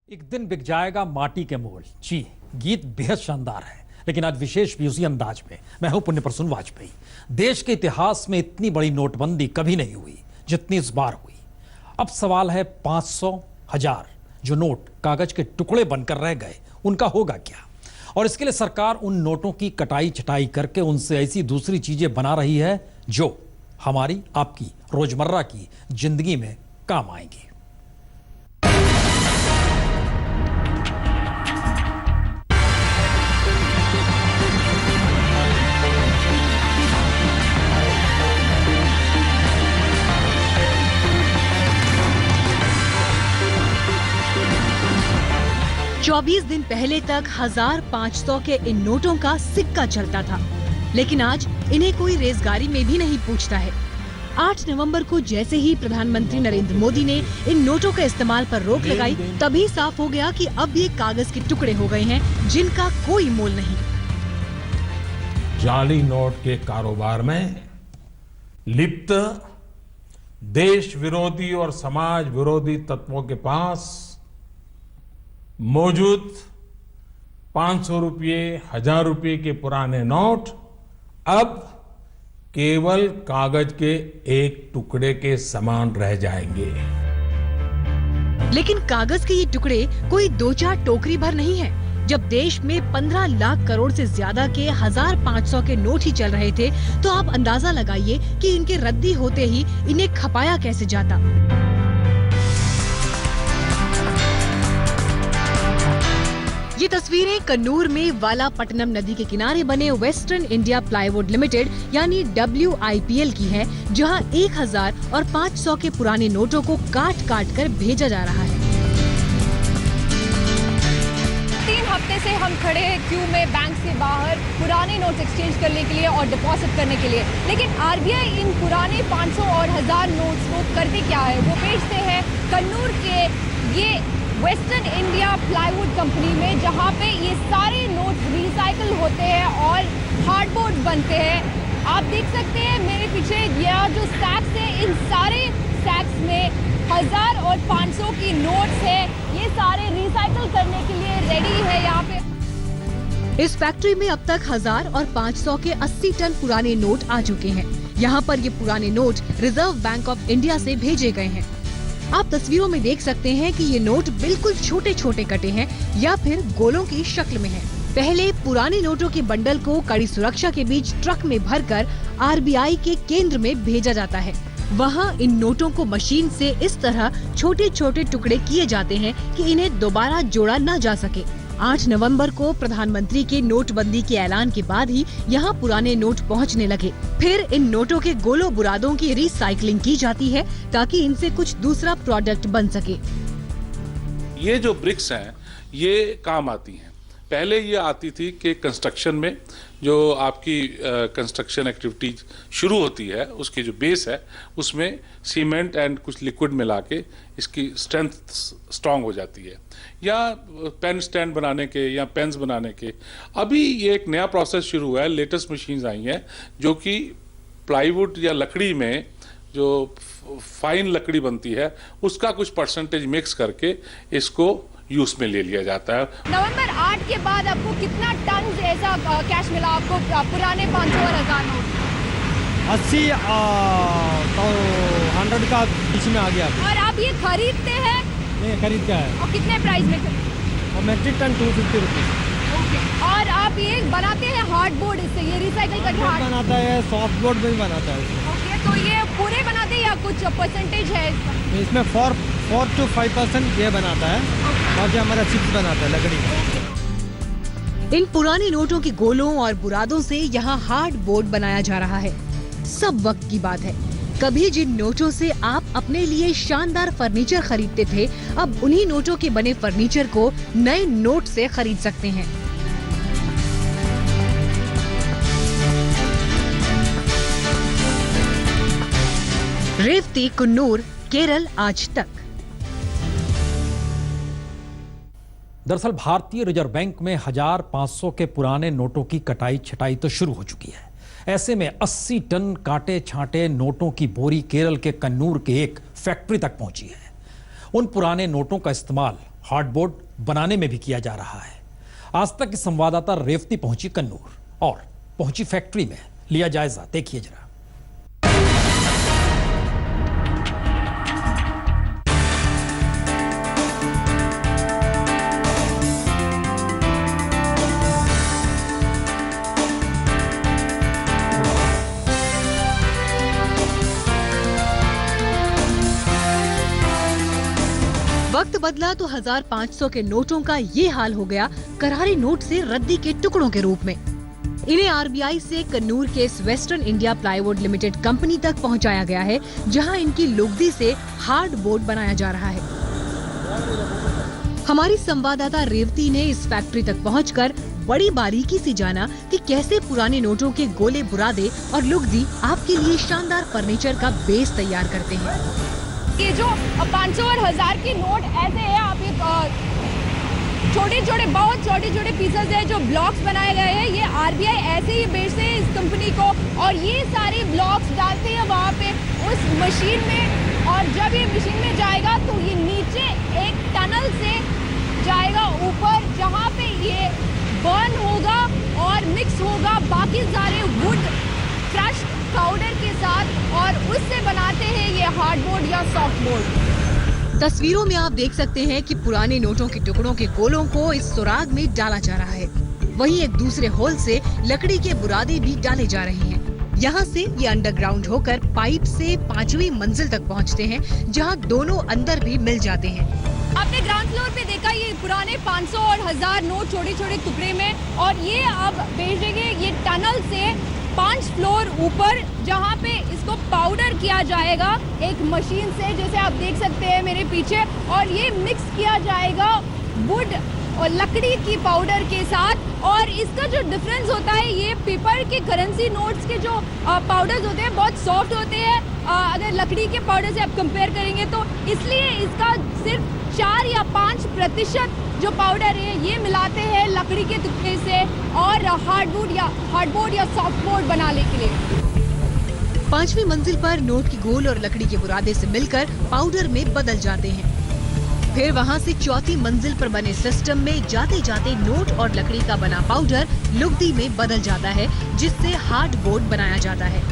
एक दिन बिक जाएगा माटी के मोल। जी, गीत बेहद शानदार है, लेकिन आज विशेष भी उसी अंदाज में। मैं हूं पुण्य प्रसून वाजपेयी। देश के इतिहास में इतनी बड़ी नोटबंदी कभी नहीं हुई जितनी इस बार हुई। अब सवाल है 500, 1000 जो नोट कागज के टुकड़े बनकर रह गए, उनका होगा क्या? और इसके लिए सरकार उन नोटों की कटाई छटाई करके उनसे ऐसी दूसरी चीजें बना रही है जो हमारी आपकी रोजमर्रा की जिंदगी में काम आएंगी। चौबीस दिन पहले तक 1000, 500 के इन नोटों का सिक्का चलता था, लेकिन आज इन्हें कोई रेजगारी में भी नहीं पूछता है। 8 नवंबर को जैसे ही प्रधानमंत्री नरेंद्र मोदी ने इन नोटों के इस्तेमाल पर रोक लगाई, तभी साफ हो गया कि अब ये कागज के टुकड़े हो गए हैं जिनका कोई मोल नहीं। जाली नोट के कारोबार में लिप्त देश विरोधी और समाज विरोधी तत्वों के पास मौजूद 500 रुपये, 1000 रुपये के पुराने नोट अब केवल कागज के एक टुकड़े के समान रह जाएंगे। लेकिन कागज के ये टुकड़े कोई 2-4 टोकरी भर नहीं है। जब देश में 15 लाख करोड़ से ज्यादा के 1000-500 के नोट ही चल रहे थे, तो आप अंदाजा लगाइए कि इनके रद्दी होते ही इन्हें खपाया कैसे जाता। ये तस्वीरें कन्नूर में वालापट्टनम नदी के किनारे बने वेस्टर्न इंडिया प्लाईवुड लिमिटेड यानी WIPL की है, जहां 1000 और 500 के पुराने नोटों को काट काट कर भेजा जा रहा है। 3 हफ्ते से हम खड़े हैं क्यू में बैंक से बाहर पुराने नोट्स एक्सचेंज करने के लिए और डिपॉजिट करने के लिए, लेकिन RBI इन पुराने 500 और 1000 नोट्स को करते क्या है? वो बेचते हैं कन्नूर के ये वेस्टर्न इंडिया प्लाईवुड कंपनी में, जहां पे ये सारे नोट रिसाइकल होते हैं और हार्डबोर्ड बनते हैं। आप देख सकते हैं मेरे पीछे यह जो स्टैक्स है, इन सारे स्टैक्स में 1000 और 500 की नोट्स है। ये सारे रिसाइकल करने के लिए रेडी है यहाँ पे। इस फैक्ट्री में अब तक 1000 और 500 के 80 टन पुराने नोट आ चुके हैं। यहाँ पर ये पुराने note reserve bank of India से भेजे गए हैं। आप तस्वीरों में देख सकते हैं कि ये नोट बिल्कुल छोटे छोटे कटे हैं या फिर गोलों की शक्ल में हैं। पहले पुराने नोटों के बंडल को कड़ी सुरक्षा के बीच ट्रक में भरकर RBI के केंद्र में भेजा जाता है। वहाँ इन नोटों को मशीन से इस तरह छोटे छोटे टुकड़े किए जाते हैं कि इन्हें दोबारा जोड़ा न जा सके। 8 नवंबर को प्रधानमंत्री के नोटबंदी के ऐलान के बाद ही यहाँ पुराने नोट पहुँचने लगे। फिर इन नोटों के गोलों बुरादों की रिसाइकलिंग की जाती है ताकि इनसे कुछ दूसरा प्रोडक्ट बन सके। ये जो ब्रिक्स हैं ये काम आती हैं। पहले ये आती थी कि कंस्ट्रक्शन में जो आपकी कंस्ट्रक्शन एक्टिविटी शुरू होती है, उसकी जो बेस है उसमें सीमेंट एंड कुछ लिक्विड मिला के इसकी स्ट्रेंथ स्ट्रांग हो जाती है, या पेन स्टैंड बनाने के या पेन्स बनाने के। अभी ये एक नया प्रोसेस शुरू हुआ है, लेटेस्ट मशीन्स आई हैं जो कि प्लाईवुड या लकड़ी में जो फाइन लकड़ी बनती है उसका कुछ परसेंटेज मिक्स करके इसको यूज में ले लिया जाता है। नवंबर 8 के बाद आपको कितना टन ऐसा कैश मिला आपको पुराने 500 और 1000 नोट? 80 तो 100 का बीच में आ गया। और आप ये खरीदते हैं? नहीं, खरीद क्या है। और कितने प्राइस में खरीदते? और मैट्रिक टन 250 रुपीज। और आप ये बनाते हैं हार्डबोर्ड, इससे ये रिसाइकल करके हार्ड बनाता है, सॉफ्ट बोर्ड भी बनाता है। ओके, तो ये पूरे बनाते हैं या कुछ परसेंटेज है इसका? इसमें 4 to 5% ये बनाता है और जो हमारा चिप्स बनाता है लकड़ी। इन पुराने नोटों के गोलों और बुरादों से यहाँ हार्ड बोर्ड बनाया जा रहा है। सब वक्त की बात है। कभी जिन नोटों से आप अपने लिए शानदार फर्नीचर खरीदते थे, अब उन्हीं नोटों के बने फर्नीचर को नए नोट से खरीद सकते हैं। रेवती, कन्नूर, केरल आज तक। दरअसल भारतीय रिजर्व बैंक में 1000, 500 के पुराने नोटों की कटाई छटाई तो शुरू हो चुकी है। ऐसे में 80 टन काटे छांटे नोटों की बोरी केरल के कन्नूर के एक फैक्ट्री तक पहुंची है। उन पुराने नोटों का इस्तेमाल हार्डबोर्ड बनाने में भी किया जा रहा है। आज तक की संवाददाता रेवती पहुंची कन्नूर और पहुंची फैक्ट्री में। लिया जायजा, देखिए जरा। वक्त बदला तो 1500 के नोटों का ये हाल हो गया करारे नोट से रद्दी के टुकड़ों के रूप में। इन्हें आरबीआई से कन्नूर के इस western India plywood limited company तक पहुंचाया गया है, जहां इनकी लुगदी से हार्ड बोर्ड बनाया जा रहा है। हमारी संवाददाता रेवती ने इस फैक्ट्री तक पहुंचकर बड़ी बारीकी से जाना कि कैसे पुराने नोटों के गोले बुरादे और लुगदी आपके लिए शानदार फर्नीचर का बेस तैयार करते हैं। ये जो 500 और 1000 के नोट ऐसे हैं, आप ये बहुत छोटे छोटे पीसेस हैं जो ब्लॉक्स बनाए गए हैं। ये आरबीआई ऐसे ही बेचते हैं इस कंपनी को, और ये सारे ब्लॉक्स डालते हैं वहाँ पे उस मशीन में, और जब ये मशीन में जाएगा तो ये नीचे एक टनल से जाएगा ऊपर, जहाँ पे ये बर्न होगा और मिक्स होगा बाकी सारे वुड क्रश पाउडर के साथ, और उससे बनाते हैं ये हार्डबोर्ड या सॉफ्टबोर्ड। तस्वीरों में आप देख सकते हैं कि पुराने नोटों के टुकड़ों के गोलों को इस सुराग में डाला जा रहा है। वहीं एक दूसरे होल से लकड़ी के बुरादे भी डाले जा रहे हैं। यहाँ से ये अंडरग्राउंड होकर पाइप से 5वीं मंजिल तक पहुँचते हैं, जहाँ दोनों अंदर भी मिल जाते हैं। आपने ग्राउंड फ्लोर पे देखा ये पुराने 500 और 1000 नोट छोटे छोटे टुकड़े में, और ये अब भेजेंगे ये टनल से 5 फ्लोर ऊपर, जहाँ पे इसको पाउडर किया जाएगा एक मशीन से, जैसे आप देख सकते हैं मेरे पीछे, और ये मिक्स किया जाएगा वुड और लकड़ी की पाउडर के साथ। और इसका जो डिफरेंस होता है, ये पेपर के करेंसी नोट्स के जो पाउडर्स होते हैं बहुत सॉफ्ट होते हैं अगर लकड़ी के पाउडर से आप कंपेयर करेंगे तो, इसलिए इसका सिर्फ 4 या 5% जो पाउडर है ये मिलाते हैं लकड़ी के टुकड़े से, और हार्डबोर्ड या सॉफ्टबोर्ड बनाने के लिए। 5वीं मंजिल पर नोट की गोल और लकड़ी के बुरादे से मिलकर पाउडर में बदल जाते हैं। फिर वहां से 4थी मंजिल पर बने सिस्टम में जाते जाते नोट और लकड़ी का बना पाउडर लुगदी में बदल जाता है, जिससे हार्ड बोर्ड बनाया जाता है।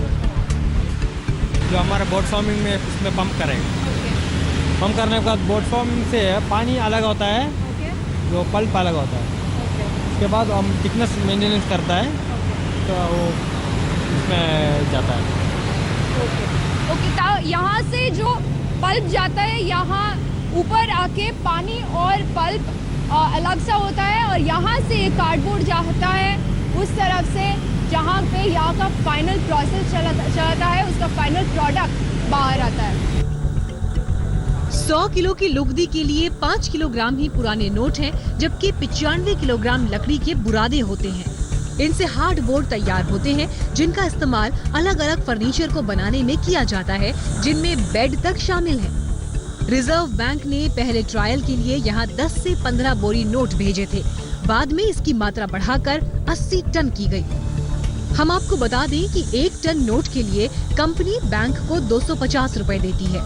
जो हमारा बोर्ड फॉर्मिंग में इसमें पंप करेंगे। पंप करने के बाद बोर्ड फॉर्मिंग से पानी अलग होता है, जो पल्प अलग होता है। उसके बाद हम थिकनेस मेंटेनेंस करता है, तो वो इसमें जाता है। ओके, यहाँ से जो पल्प जाता है, यहाँ ऊपर आके पानी और पल्प अलग सा होता है, और यहाँ से कार्डबोर्ड जाता है उस तरफ से, जहाँ पे यहाँ का फाइनल प्रोसेस चलता है, उसका फाइनल प्रोडक्ट बाहर आता है। 100 किलो की लुगदी के लिए 5 किलोग्राम ही पुराने नोट हैं, जबकि 95 किलोग्राम लकड़ी के बुरादे होते हैं। इनसे हार्ड बोर्ड तैयार होते हैं, जिनका इस्तेमाल अलग अलग फर्नीचर को बनाने में किया जाता है, जिनमें बेड तक शामिल है। रिजर्व बैंक ने पहले ट्रायल के लिए यहाँ 10 से 15 बोरी नोट भेजे थे। बाद में इसकी मात्रा बढ़ाकर 80 टन की गई। हम आपको बता दें कि 1 टन नोट के लिए कंपनी बैंक को 250 रुपए देती है।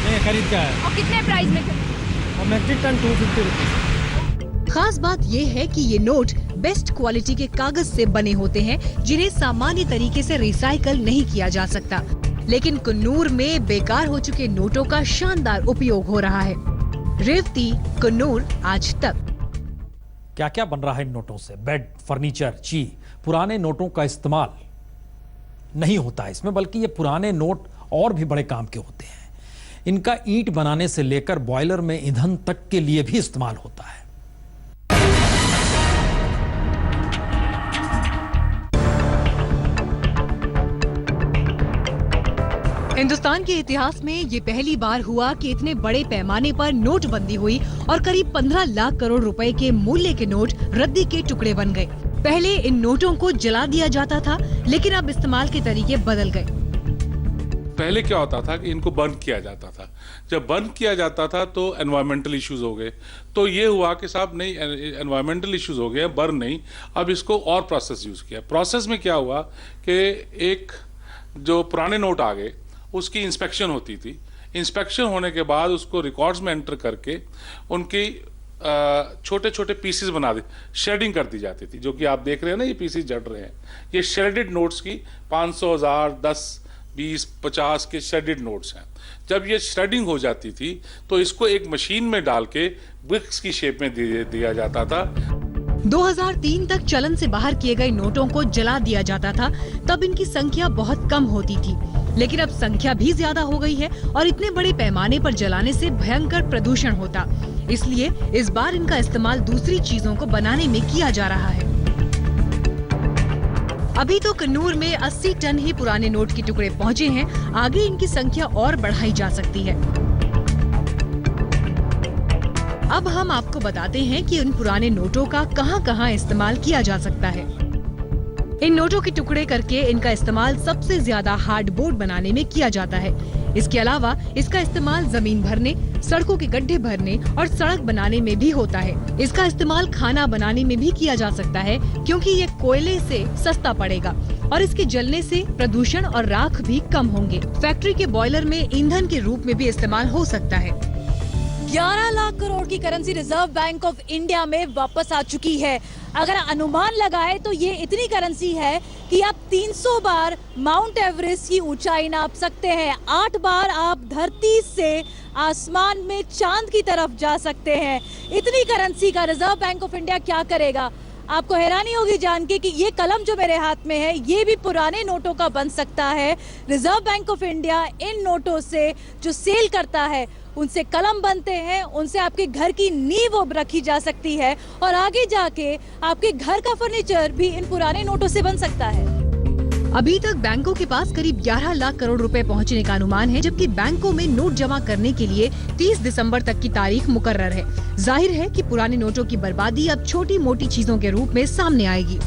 ये खरीद का है। और कितने प्राइस में? और मैट्रिक टन 250 रुपीज। खास बात ये है कि ये नोट बेस्ट क्वालिटी के कागज से बने होते हैं, जिन्हें सामान्य तरीके से रिसाइकल नहीं किया जा सकता। लेकिन कन्नूर में बेकार हो चुके नोटों का शानदार उपयोग हो रहा है। रेवती, कन्नूर, आज तक। क्या क्या बन रहा है इन नोटों से? Bed, furniture. जी, पुराने नोटों का इस्तेमाल नहीं होता है इसमें, बल्कि ये पुराने नोट और भी बड़े काम के होते हैं। इनका ईंट बनाने से लेकर बॉयलर में ईंधन तक के लिए भी इस्तेमाल होता है। हिंदुस्तान के इतिहास में ये पहली बार हुआ कि इतने बड़े पैमाने पर नोटबंदी हुई और करीब 15 लाख करोड़ रुपए के मूल्य के नोट रद्दी के टुकड़े बन गए। पहले इन नोटों को जला दिया जाता था, लेकिन अब इस्तेमाल के तरीके बदल गए। पहले क्या होता था कि इनको बर्न किया जाता था। जब बर्न किया जाता था तो एनवायरमेंटल इश्यूज हो गए, तो ये हुआ कि साहब नहीं, एनवायरमेंटल इश्यूज हो गए, बर्न नहीं, अब इसको और प्रोसेस यूज किया। प्रोसेस में क्या हुआ कि एक जो पुराने नोट आ गए उसकी इंस्पेक्शन होती थी। इंस्पेक्शन होने के बाद उसको रिकॉर्ड्स में एंटर करके उनकी छोटे छोटे पीसेस बना दी, शेडिंग कर दी जाती थी। जो कि आप देख रहे हैं ना, ये पीसेस जड़ रहे हैं, ये शेडेड नोट्स की 500, 1000, 10, 20, 50 के शेडेड नोट्स हैं। जब ये शेडिंग हो जाती थी तो इसको एक मशीन में डाल के ब्रिक्स की शेप में दिया जाता था। 2003 तक चलन से बाहर किए गए नोटों को जला दिया जाता था। तब इनकी संख्या बहुत कम होती थी, लेकिन अब संख्या भी ज्यादा हो गई है और इतने बड़े पैमाने पर जलाने से भयंकर प्रदूषण होता। इसलिए इस बार इनका इस्तेमाल दूसरी चीजों को बनाने में किया जा रहा है। अभी तो कन्नूर में 80 टन ही पुराने नोट के टुकड़े पहुंचे हैं। आगे इनकी संख्या और बढ़ाई जा सकती है। अब हम आपको बताते हैं कि इन पुराने नोटों का कहां-कहां इस्तेमाल किया जा सकता है। इन नोटों के टुकड़े करके इनका इस्तेमाल सबसे ज्यादा हार्डबोर्ड बनाने में किया जाता है। इसके अलावा इसका इस्तेमाल जमीन भरने, सड़कों के गड्ढे भरने और सड़क बनाने में भी होता है। इसका इस्तेमाल खाना बनाने में भी किया जा सकता है, क्योंकि ये कोयले से सस्ता पड़ेगा और इसके जलने से प्रदूषण और राख भी कम होंगे। फैक्ट्री के बॉयलर में ईंधन के रूप में भी इस्तेमाल हो सकता है। 11 लाख करोड़ की currency reserve bank of India में वापस आ चुकी है। अगर अनुमान लगाए तो ये इतनी करेंसी है कि आप 300 बार माउंट एवरेस्ट की ऊंचाई नाप सकते हैं, 8 बार आप धरती से आसमान में चांद की तरफ जा सकते हैं। इतनी करेंसी का रिजर्व बैंक ऑफ इंडिया क्या करेगा? आपको हैरानी होगी जान के कि ये कलम जो मेरे हाथ में है ये भी पुराने नोटों का बन सकता है। Reserve bank of India in नोटों से जो सेल करता है उनसे कलम बनते हैं, उनसे आपके घर की नींव रखी जा सकती है और आगे जाके आपके घर का फर्नीचर भी इन पुराने नोटों से बन सकता है। अभी तक बैंकों के पास करीब 11 लाख करोड़ रुपए पहुंचने का अनुमान है, जबकि बैंकों में नोट जमा करने के लिए 30 दिसंबर तक की तारीख मुकर्रर है। जाहिर है कि पुराने नोटों की बर्बादी अब छोटी मोटी चीजों के रूप में सामने आएगी।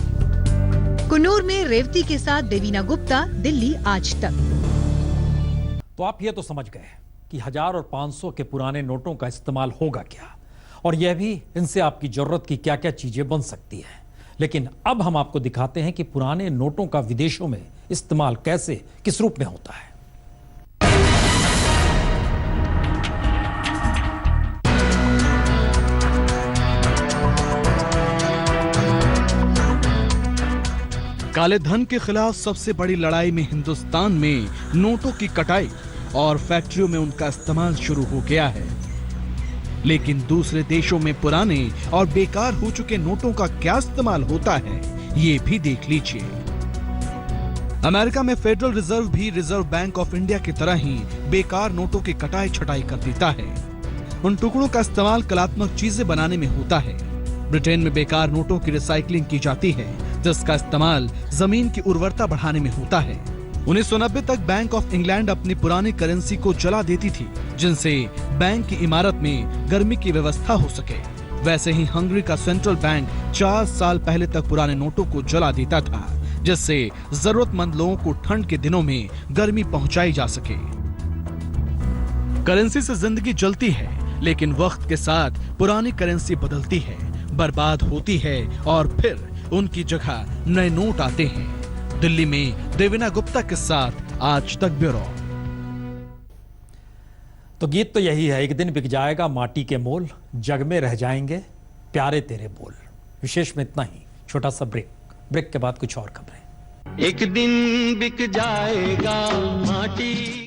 कन्नूर में रेवती के साथ देवीना गुप्ता, दिल्ली आज तक। तो आप ये तो समझ गए कि 1000 और 500 के पुराने नोटों का इस्तेमाल होगा क्या, और यह भी इनसे आपकी जरूरत की क्या क्या चीजें बन सकती हैं। लेकिन अब हम आपको दिखाते हैं कि पुराने नोटों का विदेशों में इस्तेमाल कैसे, किस रूप में होता है। काले धन के खिलाफ सबसे बड़ी लड़ाई में हिंदुस्तान में नोटों की कटाई और फैक्ट्रियों में उनका इस्तेमाल शुरू हो गया है। लेकिन दूसरे देशों में पुराने और बेकार हो चुके नोटों का क्या इस्तेमाल होता है, ये भी देख लीजिए। अमेरिका में फेडरल रिजर्व भी रिजर्व बैंक ऑफ इंडिया की तरह ही बेकार नोटों की कटाई छटाई कर देता है। उन टुकड़ों का इस्तेमाल कलात्मक चीजें बनाने में होता है। ब्रिटेन में बेकार नोटों की रिसाइकलिंग की जाती है, जिसका इस्तेमाल जमीन की उर्वरता बढ़ाने में होता है। 1990 तक बैंक ऑफ इंग्लैंड अपनी पुरानी करेंसी को जला देती थी, जिनसे बैंक की इमारत में गर्मी की व्यवस्था हो सके। वैसे ही हंगरी का सेंट्रल बैंक 4 साल पहले तक पुराने नोटों को जला देता था, जिससे जरूरतमंद लोगों को ठंड के दिनों में गर्मी पहुंचाई जा सके। करेंसी से जिंदगी जलती है, लेकिन वक्त के साथ पुरानी करेंसी बदलती है, बर्बाद होती है और फिर उनकी जगह नए नोट आते हैं। दिल्ली में देवीना गुप्ता के साथ आज तक ब्यूरो। तो गीत तो यही है, एक दिन बिक जाएगा माटी के मोल, जग में रह जाएंगे प्यारे तेरे बोल। विशेष में इतना ही, छोटा सा ब्रेक के बाद कुछ और खबरें। एक दिन बिक जाएगा माटी